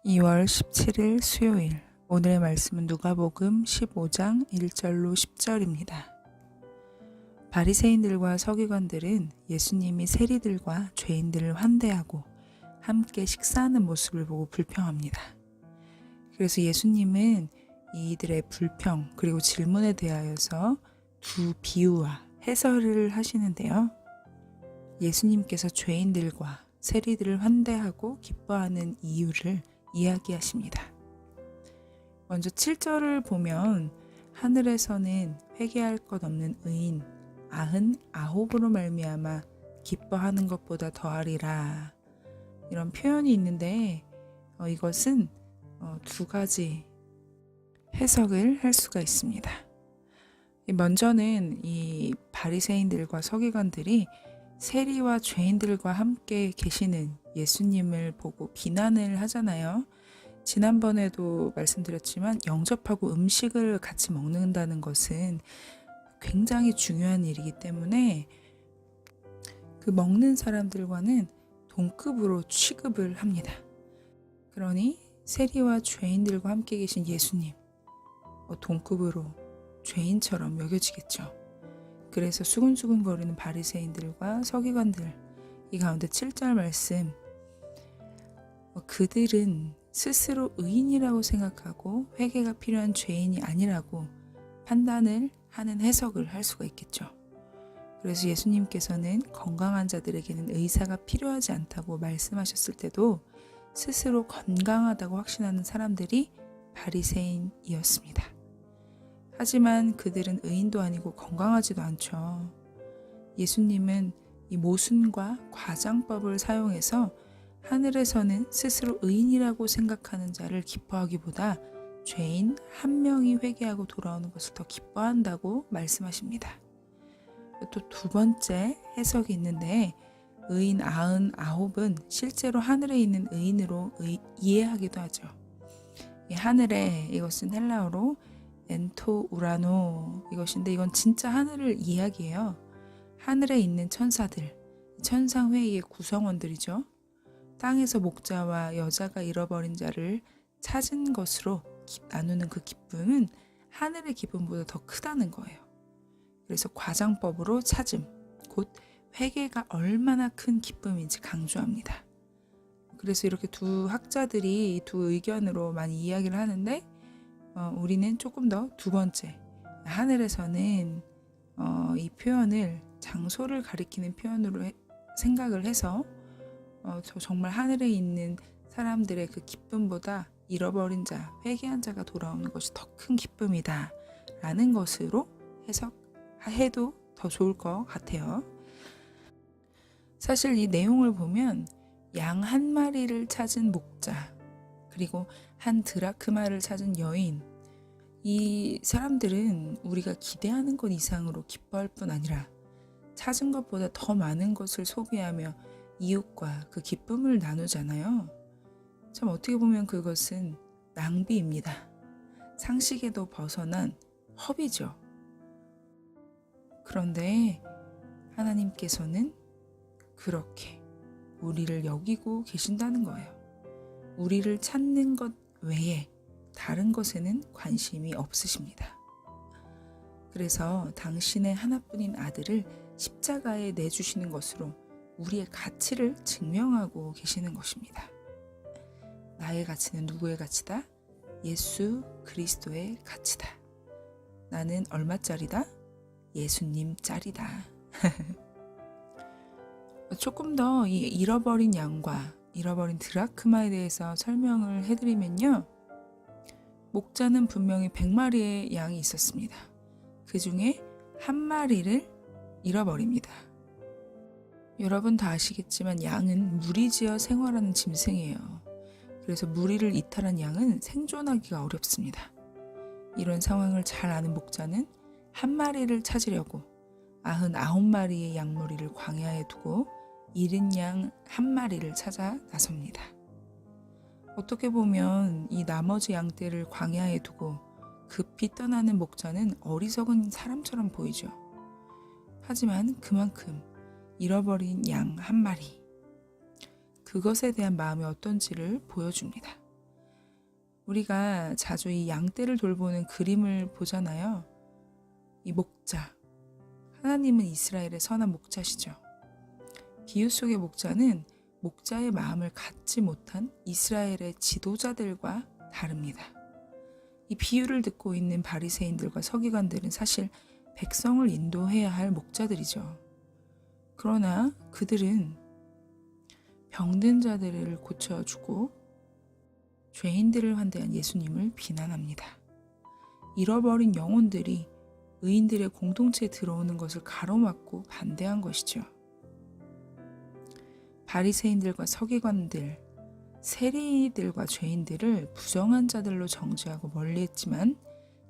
2월 17일 수요일, 오늘의 말씀은 누가복음 15장 1절로 10절입니다. 바리새인들과 서기관들은 예수님이 세리들과 죄인들을 환대하고 함께 식사하는 모습을 보고 불평합니다. 그래서 예수님은 이들의 불평 그리고 질문에 대하여서 두 비유와 해설을 하시는데요. 예수님께서 죄인들과 세리들을 환대하고 기뻐하는 이유를 이야기하십니다. 먼저 7절을 보면 하늘에서는 회개할 것 없는 의인 99으로 말미암아 기뻐하는 것보다 더하리라, 이런 표현이 있는데 이것은 두 가지 해석을 할 수가 있습니다. 먼저는 이 바리새인들과 서기관들이 세리와 죄인들과 함께 계시는 예수님을 보고 비난을 하잖아요. 지난번에도 말씀드렸지만 영접하고 음식을 같이 먹는다는 것은 굉장히 중요한 일이기 때문에 그 먹는 사람들과는 동급으로 취급을 합니다. 그러니 세리와 죄인들과 함께 계신 예수님, 동급으로 죄인처럼 여겨지겠죠. 그래서 수근수근거리는 바리새인들과 서기관들, 이 가운데 7절 말씀, 그들은 스스로 의인이라고 생각하고 회개가 필요한 죄인이 아니라고 판단을 하는 해석을 할 수가 있겠죠. 그래서 예수님께서는 건강한 자들에게는 의사가 필요하지 않다고 말씀하셨을 때도 스스로 건강하다고 확신하는 사람들이 바리새인이었습니다. 하지만 그들은 의인도 아니고 건강하지도 않죠. 예수님은 이 모순과 과장법을 사용해서 하늘에서는 스스로 의인이라고 생각하는 자를 기뻐하기보다 죄인 한 명이 회개하고 돌아오는 것을 더 기뻐한다고 말씀하십니다. 또 두 번째 해석이 있는데, 의인 99은 실제로 하늘에 있는 의인으로 이해하기도 하죠. 이 하늘에, 이것은 헬라어로 엔토 우라노, 이것인데 이건 진짜 하늘을 이야기해요. 하늘에 있는 천사들, 천상회의의 구성원들이죠. 땅에서 목자와 여자가 잃어버린 자를 찾은 것으로 나누는 그 기쁨은 하늘의 기쁨보다 더 크다는 거예요. 그래서 과장법으로 찾음, 곧 회개가 얼마나 큰 기쁨인지 강조합니다. 그래서 이렇게 두 학자들이 두 의견으로 많이 이야기를 하는데, 우리는 조금 더 두 번째, 하늘에서는 이 표현을 장소를 가리키는 표현으로 생각을 해서 저 정말 하늘에 있는 사람들의 그 기쁨보다 잃어버린 자, 회개한 자가 돌아오는 것이 더 큰 기쁨이다 라는 것으로 해석해도 더 좋을 것 같아요. 사실 이 내용을 보면 양 한 마리를 찾은 목자, 그리고 한 드라크마를 찾은 여인, 이 사람들은 우리가 기대하는 것 이상으로 기뻐할 뿐 아니라 찾은 것보다 더 많은 것을 소비하며 이웃과 그 기쁨을 나누잖아요. 참 어떻게 보면 그것은 낭비입니다. 상식에도 벗어난 허비죠. 그런데 하나님께서는 그렇게 우리를 여기고 계신다는 거예요. 우리를 찾는 것 외에 다른 것에는 관심이 없으십니다. 그래서 당신의 하나뿐인 아들을 십자가에 내주시는 것으로 우리의 가치를 증명하고 계시는 것입니다. 나의 가치는 누구의 가치다? 예수 그리스도의 가치다. 나는 얼마짜리다? 예수님짜리다. 조금 더 이 잃어버린 양과 잃어버린 드라크마에 대해서 설명을 해드리면요. 목자는 분명히 100마리의 양이 있었습니다. 그 중에 한 마리를 잃어버립니다. 여러분 다 아시겠지만 양은 무리지어 생활하는 짐승이에요. 그래서 무리를 이탈한 양은 생존하기가 어렵습니다. 이런 상황을 잘 아는 목자는 한 마리를 찾으려고 99마리의 양무리를 광야에 두고 잃은 양 한 마리를 찾아 나섭니다. 어떻게 보면 이 나머지 양떼를 광야에 두고 급히 떠나는 목자는 어리석은 사람처럼 보이죠. 하지만 그만큼 잃어버린 양 한 마리, 그것에 대한 마음이 어떤지를 보여줍니다. 우리가 자주 이 양떼를 돌보는 그림을 보잖아요. 이 목자. 하나님은 이스라엘의 선한 목자시죠. 비유 속의 목자는 목자의 마음을 갖지 못한 이스라엘의 지도자들과 다릅니다. 이 비유를 듣고 있는 바리새인들과 서기관들은 사실 백성을 인도해야 할 목자들이죠. 그러나 그들은 병든 자들을 고쳐주고 죄인들을 환대한 예수님을 비난합니다. 잃어버린 영혼들이 의인들의 공동체에 들어오는 것을 가로막고 반대한 것이죠. 바리새인들과 서기관들, 세리들과 죄인들을 부정한 자들로 정죄하고 멀리했지만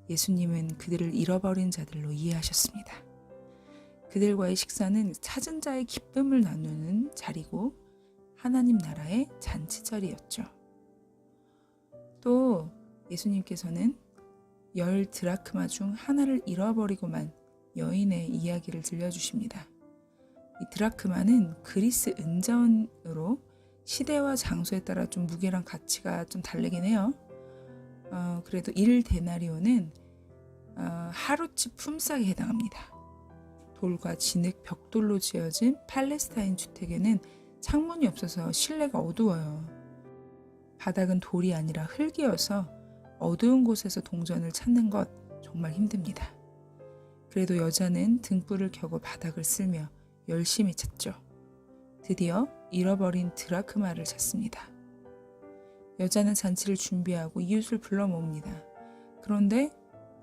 예수님은 그들을 잃어버린 자들로 이해하셨습니다. 그들과의 식사는 찾은 자의 기쁨을 나누는 자리고 하나님 나라의 잔치 자리였죠. 또 예수님께서는 10 드라크마 중 하나를 잃어버리고만 여인의 이야기를 들려주십니다. 이 드라크마는 그리스 은자원으로 시대와 장소에 따라 좀 무게랑 가치가 좀 다르긴 해요. 그래도 1 데나리온은 하루치 품삯에 해당합니다. 돌과 진흙, 벽돌로 지어진 팔레스타인 주택에는 창문이 없어서 실내가 어두워요. 바닥은 돌이 아니라 흙이어서 어두운 곳에서 동전을 찾는 것 정말 힘듭니다. 그래도 여자는 등불을 켜고 바닥을 쓸며 열심히 찾죠. 드디어 잃어버린 드라크마를 찾습니다. 여자는 잔치를 준비하고 이웃을 불러 모읍니다. 그런데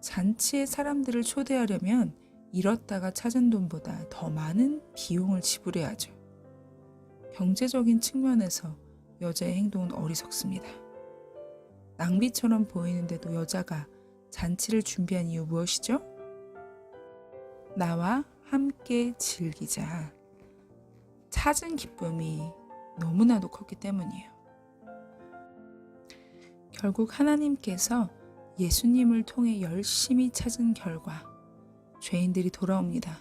잔치에 사람들을 초대하려면 잃었다가 찾은 돈보다 더 많은 비용을 지불해야 하죠. 경제적인 측면에서 여자의 행동은 어리석습니다. 낭비처럼 보이는데도 여자가 잔치를 준비한 이유 무엇이죠? 나와 함께 즐기자. 찾은 기쁨이 너무나도 컸기 때문이에요. 결국 하나님께서 예수님을 통해 열심히 찾은 결과 죄인들이 돌아옵니다.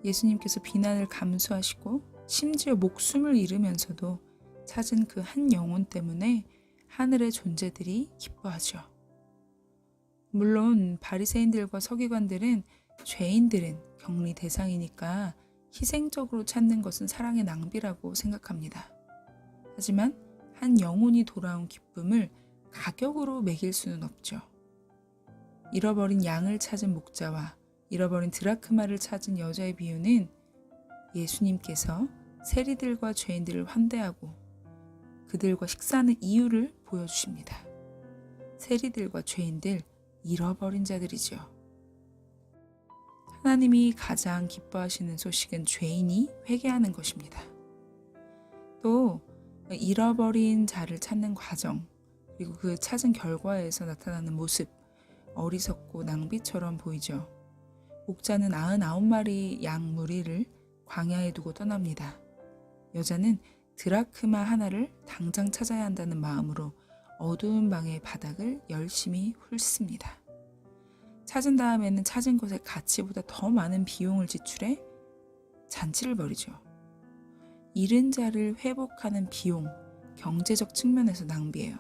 예수님께서 비난을 감수하시고 심지어 목숨을 잃으면서도 찾은 그 한 영혼 때문에 하늘의 존재들이 기뻐하죠. 물론 바리새인들과 서기관들은 죄인들은 격리 대상이니까 희생적으로 찾는 것은 사랑의 낭비라고 생각합니다. 하지만 한 영혼이 돌아온 기쁨을 가격으로 매길 수는 없죠. 잃어버린 양을 찾은 목자와 잃어버린 드라크마를 찾은 여자의 비유는 예수님께서 세리들과 죄인들을 환대하고 그들과 식사하는 이유를 보여주십니다. 세리들과 죄인들, 잃어버린 자들이죠. 하나님이 가장 기뻐하시는 소식은 죄인이 회개하는 것입니다. 또 잃어버린 자를 찾는 과정, 그리고 그 찾은 결과에서 나타나는 모습, 어리석고 낭비처럼 보이죠. 목자는 99마리 양 무리를 광야에 두고 떠납니다. 여자는 드라크마 하나를 당장 찾아야 한다는 마음으로 어두운 방의 바닥을 열심히 훑습니다. 찾은 다음에는 찾은 것의 가치보다 더 많은 비용을 지출해 잔치를 벌이죠. 잃은 자를 회복하는 비용, 경제적 측면에서 낭비예요.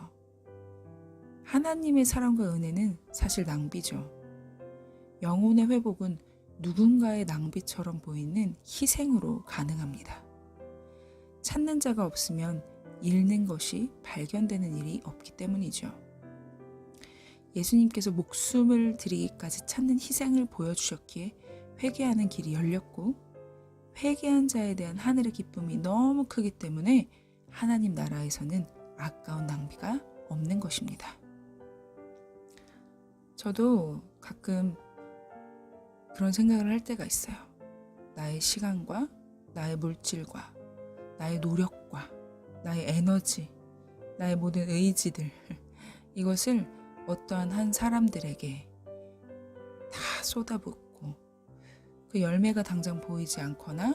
하나님의 사랑과 은혜는 사실 낭비죠. 영혼의 회복은 누군가의 낭비처럼 보이는 희생으로 가능합니다. 찾는 자가 없으면 잃는 것이 발견되는 일이 없기 때문이죠. 예수님께서 목숨을 드리기까지 찾는 희생을 보여주셨기에 회개하는 길이 열렸고 회개한 자에 대한 하늘의 기쁨이 너무 크기 때문에 하나님 나라에서는 아까운 낭비가 없는 것입니다. 저도 가끔 그런 생각을 할 때가 있어요. 나의 시간과 나의 물질과 나의 노력과 나의 에너지, 나의 모든 의지들 이것을 어떠한 한 사람들에게 다 쏟아붓고 그 열매가 당장 보이지 않거나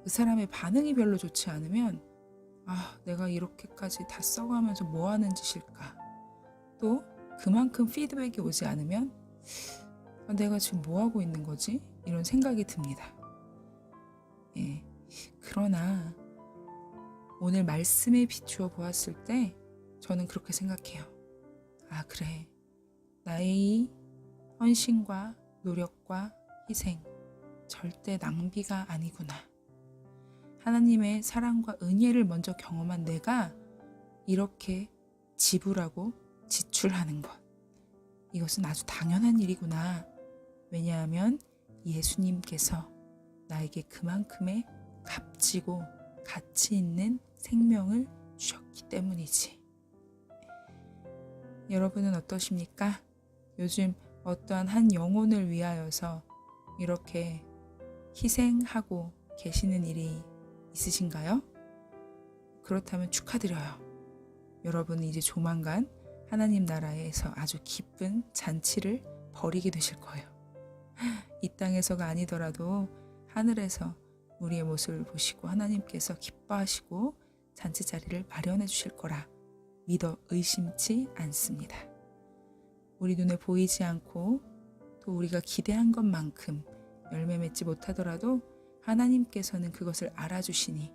그 사람의 반응이 별로 좋지 않으면 내가 이렇게까지 다 써가면서 뭐 하는 짓일까? 또 그만큼 피드백이 오지 않으면 내가 지금 뭐 하고 있는 거지? 이런 생각이 듭니다. 그러나 오늘 말씀에 비추어 보았을 때 저는 그렇게 생각해요. 아, 그래. 나의 이 헌신과 노력과 희생 절대 낭비가 아니구나. 하나님의 사랑과 은혜를 먼저 경험한 내가 이렇게 지불하고 지출하는 것. 이것은 아주 당연한 일이구나. 왜냐하면 예수님께서 나에게 그만큼의 값지고 가치 있는 생명을 주셨기 때문이지. 여러분은 어떠십니까? 요즘 어떠한 한 영혼을 위하여서 이렇게 희생하고 계시는 일이 있으신가요? 그렇다면 축하드려요. 여러분은 이제 조만간 하나님 나라에서 아주 기쁜 잔치를 벌이게 되실 거예요. 이 땅에서가 아니더라도 하늘에서 우리의 모습을 보시고 하나님께서 기뻐하시고 잔치 자리를 마련해 주실 거라 믿어 의심치 않습니다. 우리 눈에 보이지 않고 또 우리가 기대한 것만큼 열매 맺지 못하더라도 하나님께서는 그것을 알아주시니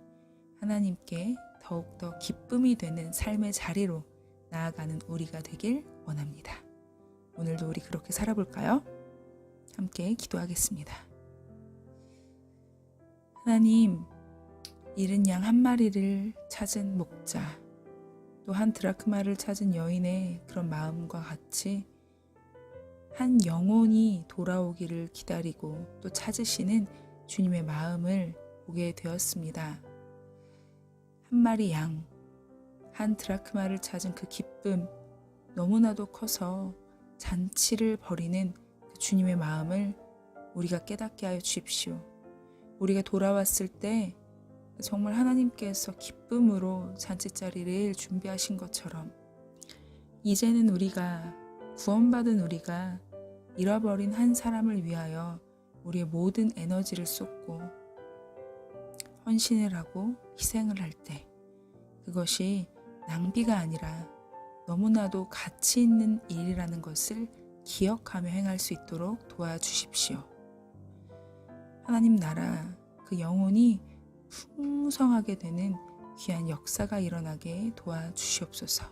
하나님께 더욱더 기쁨이 되는 삶의 자리로 나아가는 우리가 되길 원합니다. 오늘도 우리 그렇게 살아볼까요? 함께 기도하겠습니다. 하나님, 잃은 양 한 마리를 찾은 목자, 또 한 드라크마를 찾은 여인의 그런 마음과 같이 한 영혼이 돌아오기를 기다리고 또 찾으시는 주님의 마음을 보게 되었습니다. 한 마리 양, 한 드라크마를 찾은 그 기쁨 너무나도 커서 잔치를 벌이는 그 주님의 마음을 우리가 깨닫게 하여 주십시오. 우리가 돌아왔을 때 정말 하나님께서 기쁨으로 잔치자리를 준비하신 것처럼 이제는 우리가 구원받은 우리가 잃어버린 한 사람을 위하여 우리의 모든 에너지를 쏟고 헌신을 하고 희생을 할 때 그것이 낭비가 아니라 너무나도 가치 있는 일이라는 것을 기억하며 행할 수 있도록 도와주십시오. 하나님 나라 그 영혼이 풍성하게 되는 귀한 역사가 일어나게 도와주시옵소서.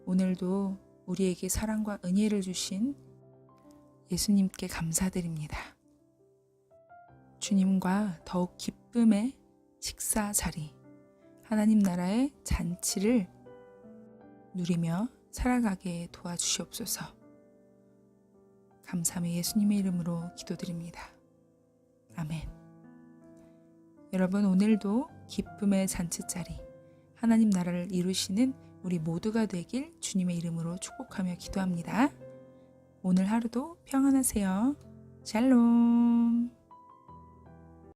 오늘도 우리에게 사랑과 은혜를 주신 예수님께 감사드립니다. 주님과 더욱 기쁨의 식사 자리, 하나님 나라의 잔치를 누리며 살아가게 도와주시옵소서. 감사함의 예수님의 이름으로 기도드립니다. 아멘. 여러분, 오늘도 기쁨의 잔치자리, 하나님 나라를 이루시는 우리 모두가 되길 주님의 이름으로 축복하며 기도합니다. 오늘 하루도 평안하세요. 샬롬.